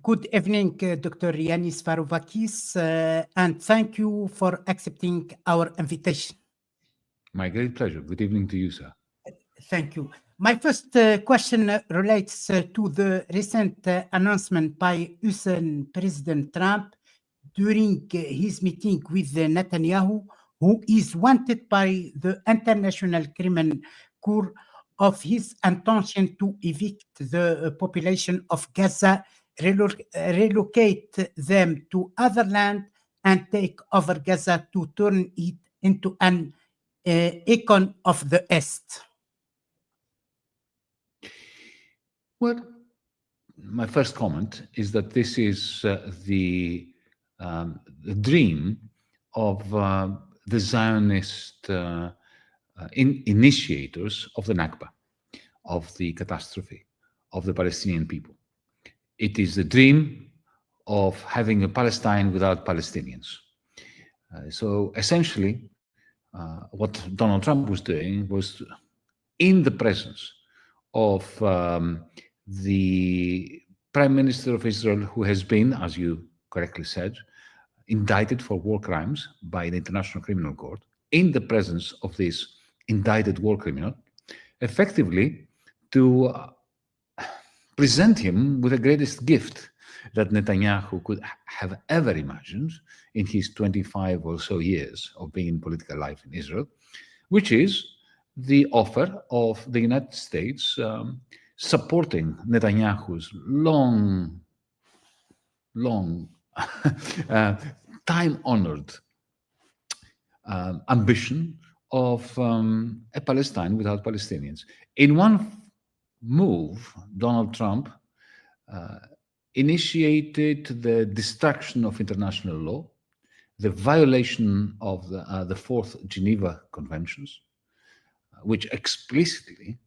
Good evening, Dr. Yanis Varoufakis, and thank you for accepting our invitation. My great pleasure. Good evening to you, sir. Thank you. My first question relates to the recent announcement by US President Trump during his meeting with Netanyahu, who is wanted by the International Criminal Court of his intention to evict the population of Gaza, relocate them to other land, and take over Gaza to turn it into an icon of the East. Well, my first comment is that this is the dream of the Zionist initiators of the Nakba, of the catastrophe, of the Palestinian people. It is the dream of having a Palestine without Palestinians. So essentially, what Donald Trump was doing was, in the presence of the Prime Minister of Israel, who has been, as you correctly said, indicted for war crimes by the International Criminal Court, in the presence of this indicted war criminal, effectively to present him with the greatest gift that Netanyahu could have ever imagined in his 25 or so years of being in political life in Israel, which is the offer of the United States supporting Netanyahu's long time-honored ambition of a Palestine without Palestinians. In one move, Donald Trump initiated the destruction of international law, the violation of the Fourth Geneva Conventions, which explicitly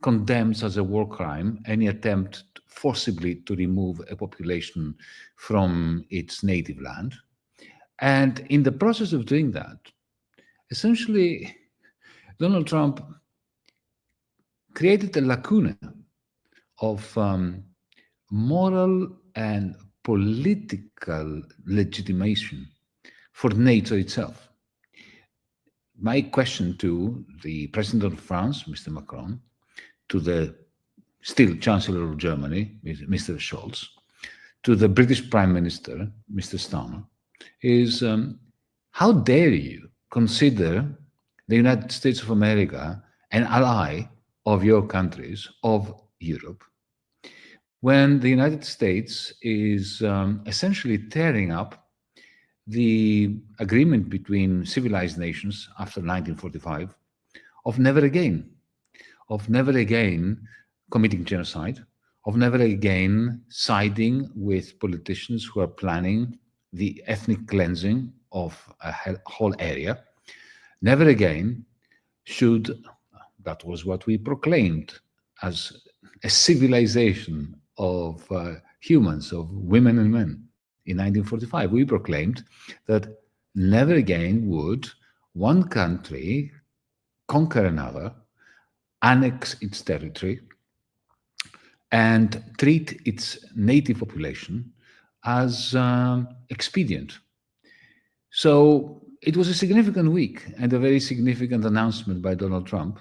condemns as a war crime any attempt forcibly to remove a population from its native land. And in the process of doing that, essentially, Donald Trump created a lacuna of moral and political legitimation for NATO itself. My question to the President of France, Mr. Macron, to the still Chancellor of Germany, Mr. Scholz, to the British Prime Minister, Mr. Starmer, is how dare you consider the United States of America an ally of your countries, of Europe, when the United States is essentially tearing up the agreement between civilized nations after 1945 of never again committing genocide, of never again siding with politicians who are planning the ethnic cleansing of a whole area. Never again should, that was what we proclaimed as a civilization of humans, of women and men. In 1945, we proclaimed that never again would one country conquer another, annex its territory, and treat its native population as expedient. So it was a significant week and a very significant announcement by Donald Trump,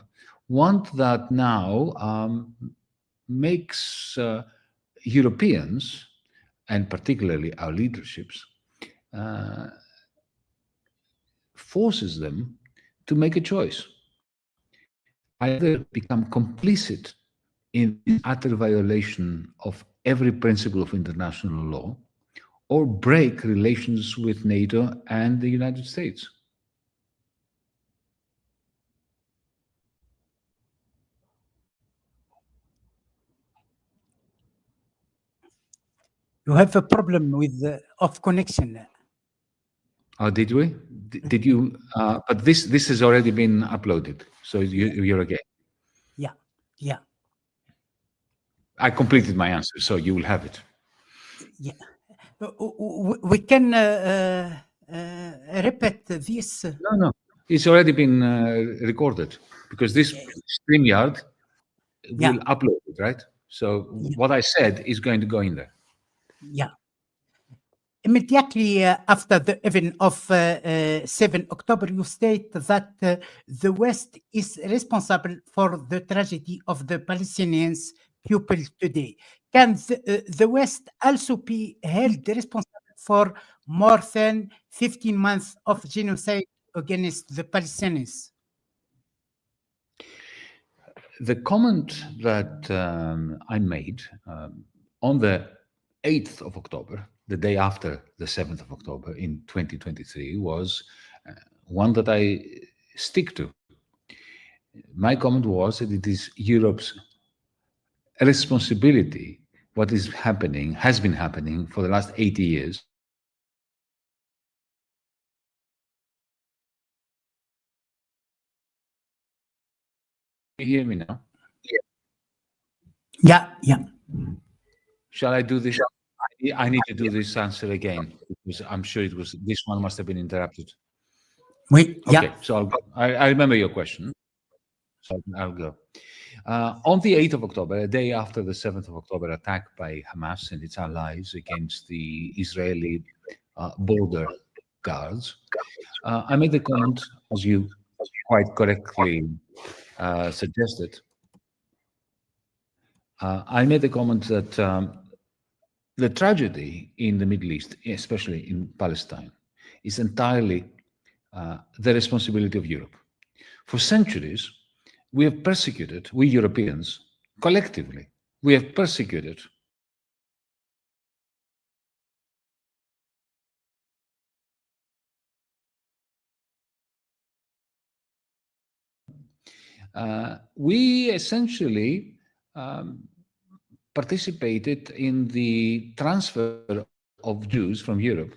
one that now makes Europeans, and particularly our leaderships, forces them to make a choice. Either become complicit in the utter violation of every principle of international law, or break relations with NATO and the United States. You have a problem with off connection. Oh, did we? Did you? But this has already been uploaded, so you're okay. Yeah. I completed my answer, so you will have it. Yeah. We can repeat this. No. It's already been recorded because this StreamYard will upload it, right? So what I said is going to go in there. Yeah. Immediately after the event of 7 October, you state that the West is responsible for the tragedy of the Palestinians people today. Can the West also be held responsible for more than 15 months of genocide against the Palestinians? The comment that I made on the 8th of October, the day after the 7th of October in 2023, was one that I stick to. My comment was that it is Europe's responsibility what is happening, has been happening for the last 80 years. You hear me now? Yeah, yeah. Shall I do this? I need to do this answer again, because I'm sure this one must have been interrupted. Wait, Okay, yeah. so I remember your question, so I'll go. On the 8th of October, a day after the 7th of October attack by Hamas and its allies against the Israeli border guards, I made the comment, as you quite correctly suggested, I made the comment that the tragedy in the Middle East, especially in Palestine, is entirely the responsibility of Europe. For centuries, we have persecuted, we Europeans, collectively, we have persecuted we essentially participated in the transfer of Jews from Europe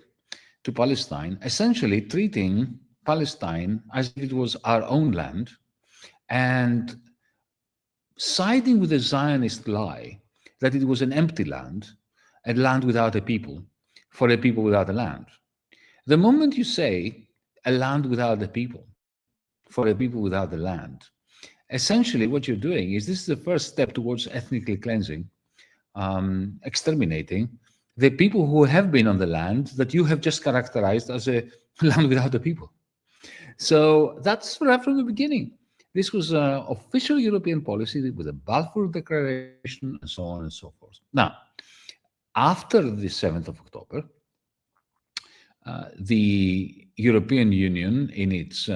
to Palestine, essentially treating Palestine as if it was our own land and siding with the Zionist lie that it was an empty land, a land without a people, for a people without a land. The moment you say a land without a people, for a people without a land, essentially what you're doing is this is the first step towards ethnically cleansing, exterminating the people who have been on the land that you have just characterized as a land without a people. So that's right from the beginning. This was an official European policy with a Balfour Declaration and so on and so forth. Now, after the 7th of October, the European Union, in its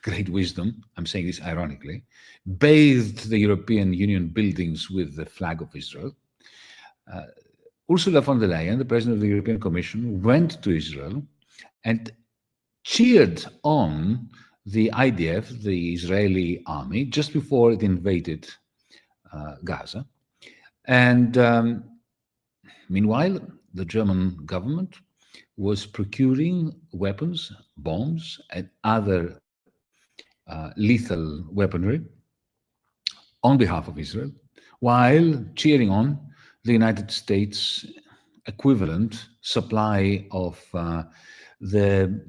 great wisdom, I'm saying this ironically, bathed the European Union buildings with the flag of Israel. Ursula von der Leyen, the president of the European Commission, went to Israel and cheered on the IDF, the Israeli army, just before it invaded Gaza. And meanwhile, the German government was procuring weapons, bombs, and other lethal weaponry on behalf of Israel, while cheering on the United States equivalent supply of the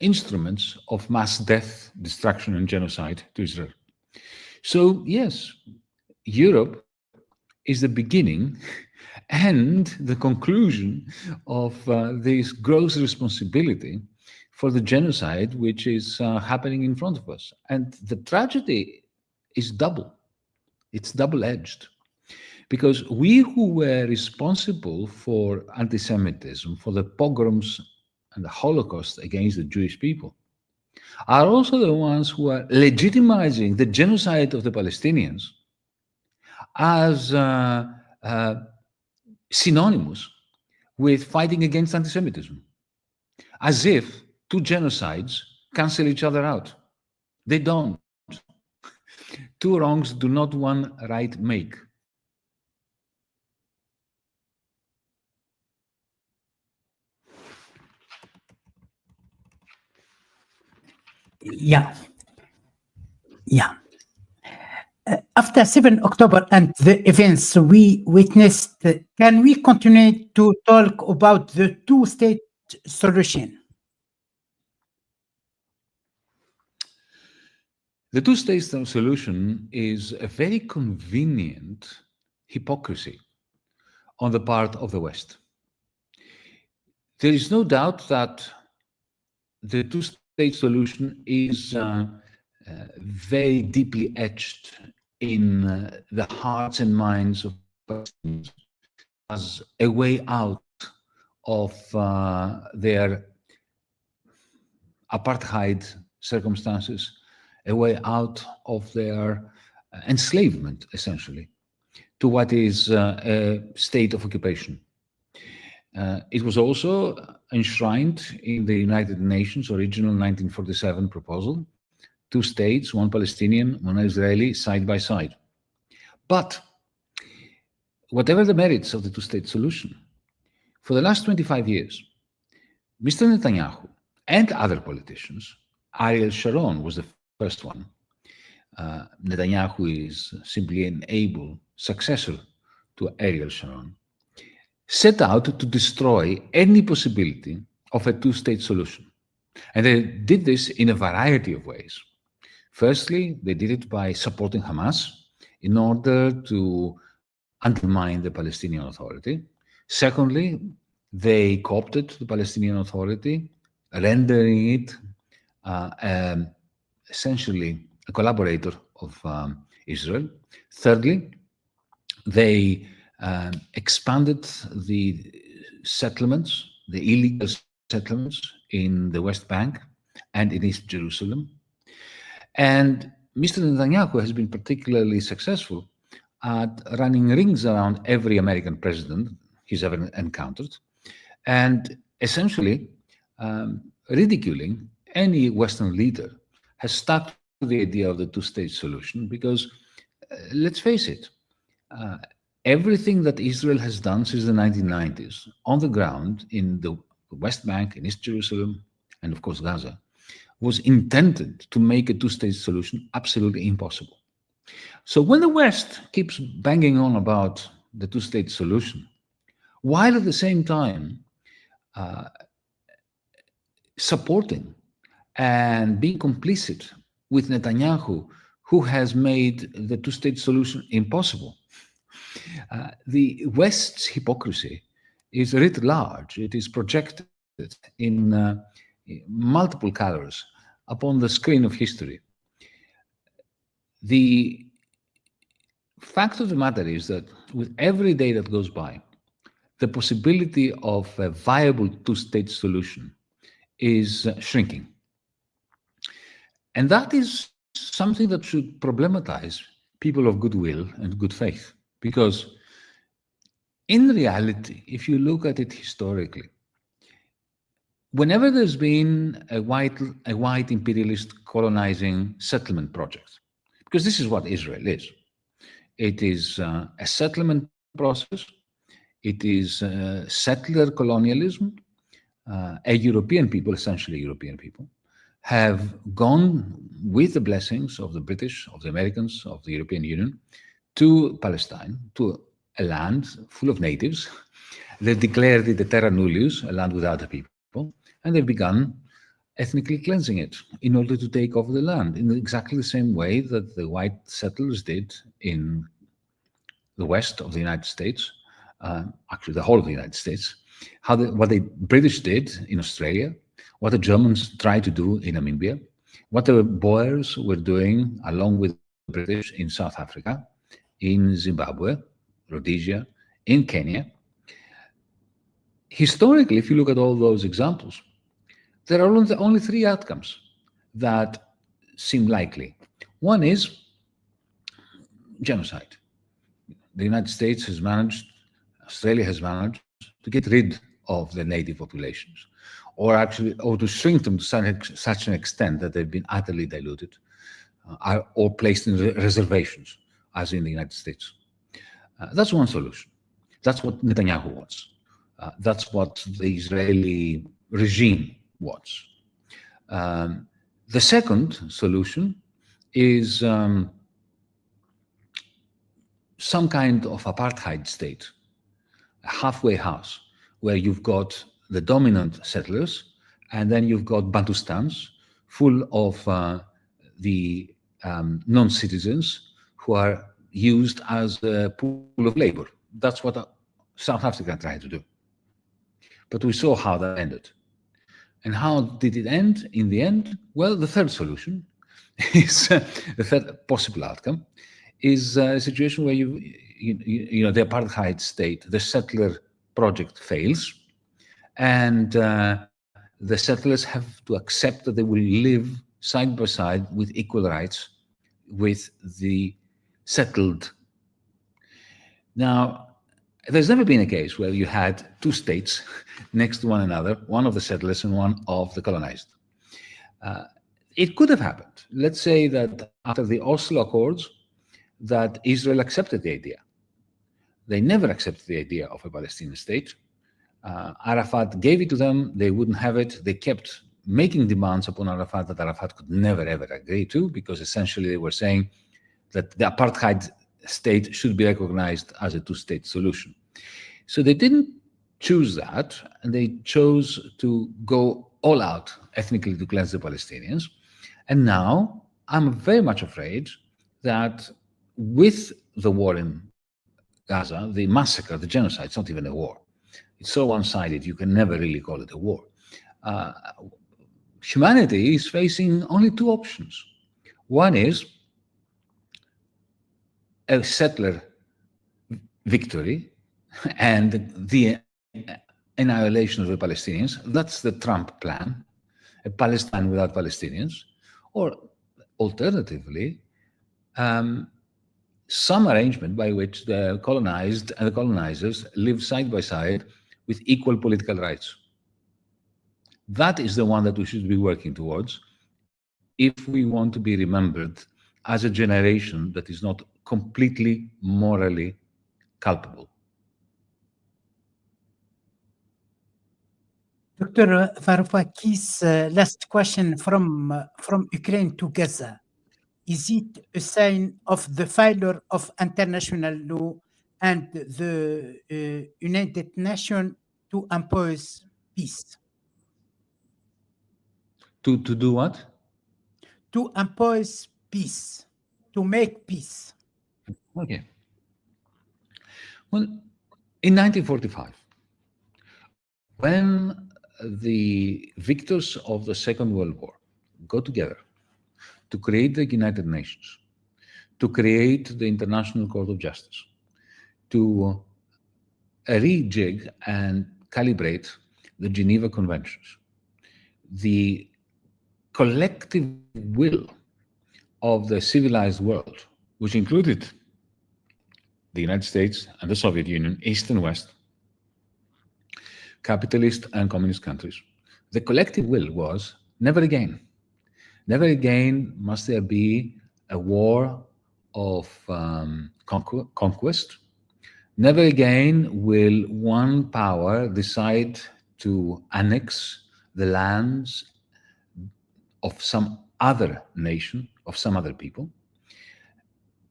instruments of mass death, destruction, and genocide to Israel. So, yes, Europe is the beginning and the conclusion of this gross responsibility for the genocide which is happening in front of us. And the tragedy is double. It's double-edged. Because we who were responsible for anti-Semitism, for the pogroms and the Holocaust against the Jewish people, are also the ones who are legitimizing the genocide of the Palestinians as synonymous with fighting against anti-Semitism, as if two genocides cancel each other out. They don't. Two wrongs do not one right make. Yeah. Yeah. After 7 October and the events we witnessed, can we continue to talk about the two-state solution? The two-state solution is a very convenient hypocrisy on the part of the West. There is no doubt that the two-state solution is very deeply etched in the hearts and minds of Palestinians as a way out of their apartheid circumstances, a way out of their enslavement, essentially, to what is a state of occupation. It was also enshrined in the United Nations original 1947 proposal, 2 states, 1 Palestinian, 1 Israeli, side by side. But whatever the merits of the two-state solution, for the last 25 years, Mr. Netanyahu and other politicians, Ariel Sharon was the first one. Netanyahu is simply an able successor to Ariel Sharon, set out to destroy any possibility of a two-state solution. And they did this in a variety of ways. Firstly, they did it by supporting Hamas in order to undermine the Palestinian Authority. Secondly, they co-opted the Palestinian Authority, rendering it essentially a collaborator of Israel. Thirdly, they expanded the settlements, the illegal settlements in the West Bank and in East Jerusalem. And Mr. Netanyahu has been particularly successful at running rings around every American president he's ever encountered, and essentially ridiculing any Western leader has stuck to the idea of the two-state solution because, let's face it, everything that Israel has done since the 1990s on the ground in the West Bank, in East Jerusalem, and of course Gaza, was intended to make a two-state solution absolutely impossible. So when the West keeps banging on about the two-state solution, while at the same time supporting and being complicit with Netanyahu, who has made the two-state solution impossible, the West's hypocrisy is writ large. It is projected in multiple colors upon the screen of history. The fact of the matter is that with every day that goes by, the possibility of a viable two-state solution is shrinking. And that is something that should problematize people of goodwill and good faith, because in reality, if you look at it historically, whenever there's been a white imperialist colonizing settlement project, because this is what Israel is. It is a settlement process. It is settler colonialism. A European people, essentially European people, have gone with the blessings of the British, of the Americans, of the European Union to Palestine, to a land full of natives. They declared it a terra nullius, a land without a people, and they've begun ethnically cleansing it in order to take over the land in exactly the same way that the white settlers did in the west of the United States, actually the whole of the United States, what the British did in Australia, what the Germans tried to do in Namibia, what the Boers were doing along with the British in South Africa, in Zimbabwe, Rhodesia, in Kenya. Historically, if you look at all those examples, there are only 3 outcomes that seem likely. One is genocide. The United States has managed, Australia has managed to get rid of the native populations, or to shrink them to such an extent that they've been utterly diluted, or placed in reservations, as in the United States. That's one solution. That's what Netanyahu wants. That's what the Israeli regime wants. The second solution is some kind of apartheid state, a halfway house, where you've got the dominant settlers, and then you've got Bantustans full of the non-citizens who are used as a pool of labor. That's what South Africa tried to do. But we saw how that ended. And how did it end in the end? Well, the third solution is the third possible outcome is a situation where you know, the apartheid state, the settler project fails, and the settlers have to accept that they will live side by side with equal rights with the settled. Now, there's never been a case where you had two states next to one another, one of the settlers and one of the colonized. It could have happened. Let's say that after the Oslo Accords, that Israel accepted the idea. They never accepted the idea of a Palestinian state. Arafat gave it to them. They wouldn't have it. They kept making demands upon Arafat that Arafat could never, ever agree to, because essentially they were saying that the apartheid state should be recognized as a two-state solution. So they didn't choose that, and they chose to go all out ethnically to cleanse the Palestinians. And now I'm very much afraid that with the war in Gaza, the massacre, the genocide, it's not even a war. It's so one-sided, you can never really call it a war. Humanity is facing only two options. One is a settler victory and the annihilation of the Palestinians. That's the Trump plan, a Palestine without Palestinians. Or alternatively, some arrangement by which the colonized and the colonizers live side by side with equal political rights. That is the one that we should be working towards if we want to be remembered as a generation that is not completely morally culpable. Dr. Varoufakis, last question from Ukraine to Gaza. Is it a sign of the failure of international law and the United Nations to impose peace? To do what? To impose peace, to make peace. Okay. Well, in 1945, when the victors of the Second World War got together to create the United Nations, to create the International Court of Justice, to rejig and calibrate the Geneva Conventions, the collective will of the civilized world, which included the United States and the Soviet Union, East and West, capitalist and communist countries, the collective will was never again. Never again must there be a war of conquest. Never again will one power decide to annex the lands of some other nation, of some other people.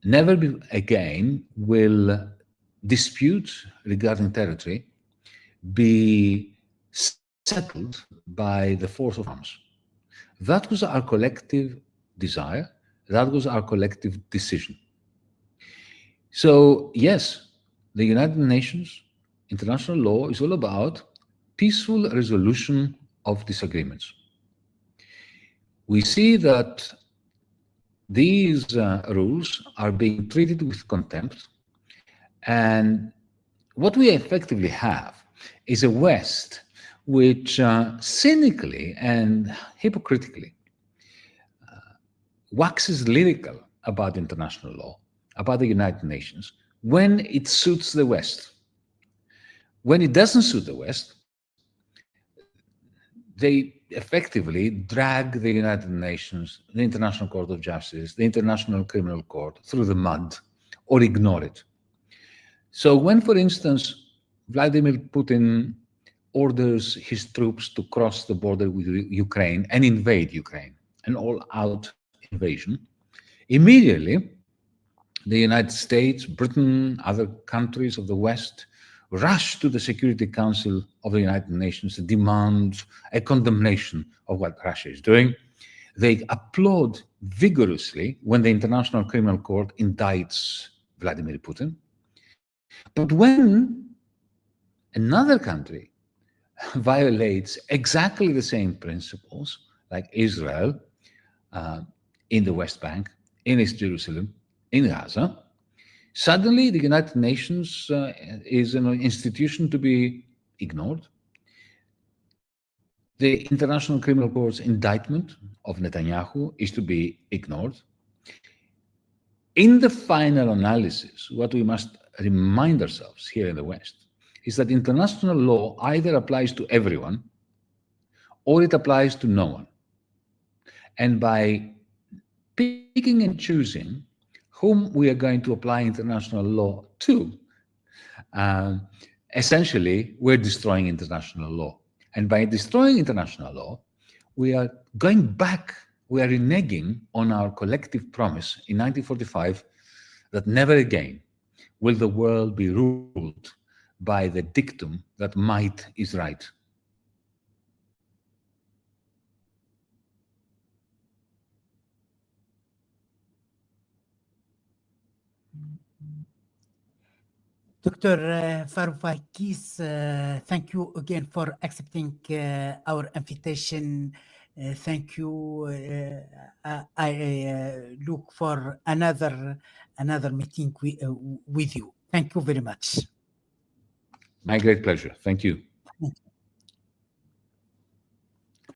Never again will disputes regarding territory be settled by the force of arms. That was our collective desire. That was our collective decision. So, yes, the United Nations, international law is all about peaceful resolution of disagreements. We see that these rules are being treated with contempt, and what we effectively have is a West which cynically and hypocritically waxes lyrical about international law, about the United Nations, when it suits the West. When it doesn't suit the West, they effectively drag the United Nations, the International Court of Justice, the International Criminal Court through the mud or ignore it. So when, for instance, Vladimir Putin orders his troops to cross the border with Ukraine and invade Ukraine, an all-out invasion, immediately the United States, Britain, other countries of the West rush to the Security Council of the United Nations to demand a condemnation of what Russia is doing. They applaud vigorously when the International Criminal Court indicts Vladimir Putin. But when another country violates exactly the same principles, like Israel, in the West Bank, in East Jerusalem, in Gaza, suddenly the United Nations is an institution to be ignored. The International Criminal Court's indictment of Netanyahu is to be ignored. In the final analysis, what we must remind ourselves here in the West is that international law either applies to everyone or it applies to no one. And by picking and choosing whom we are going to apply international law to, essentially, we're destroying international law. And by destroying international law, we are going back, we are reneging on our collective promise in 1945 that never again will the world be ruled by the dictum that might is right. Dr. Varoufakis, thank you again for accepting our invitation. Thank you. I look for another meeting with you. Thank you very much. My great pleasure. Thank you.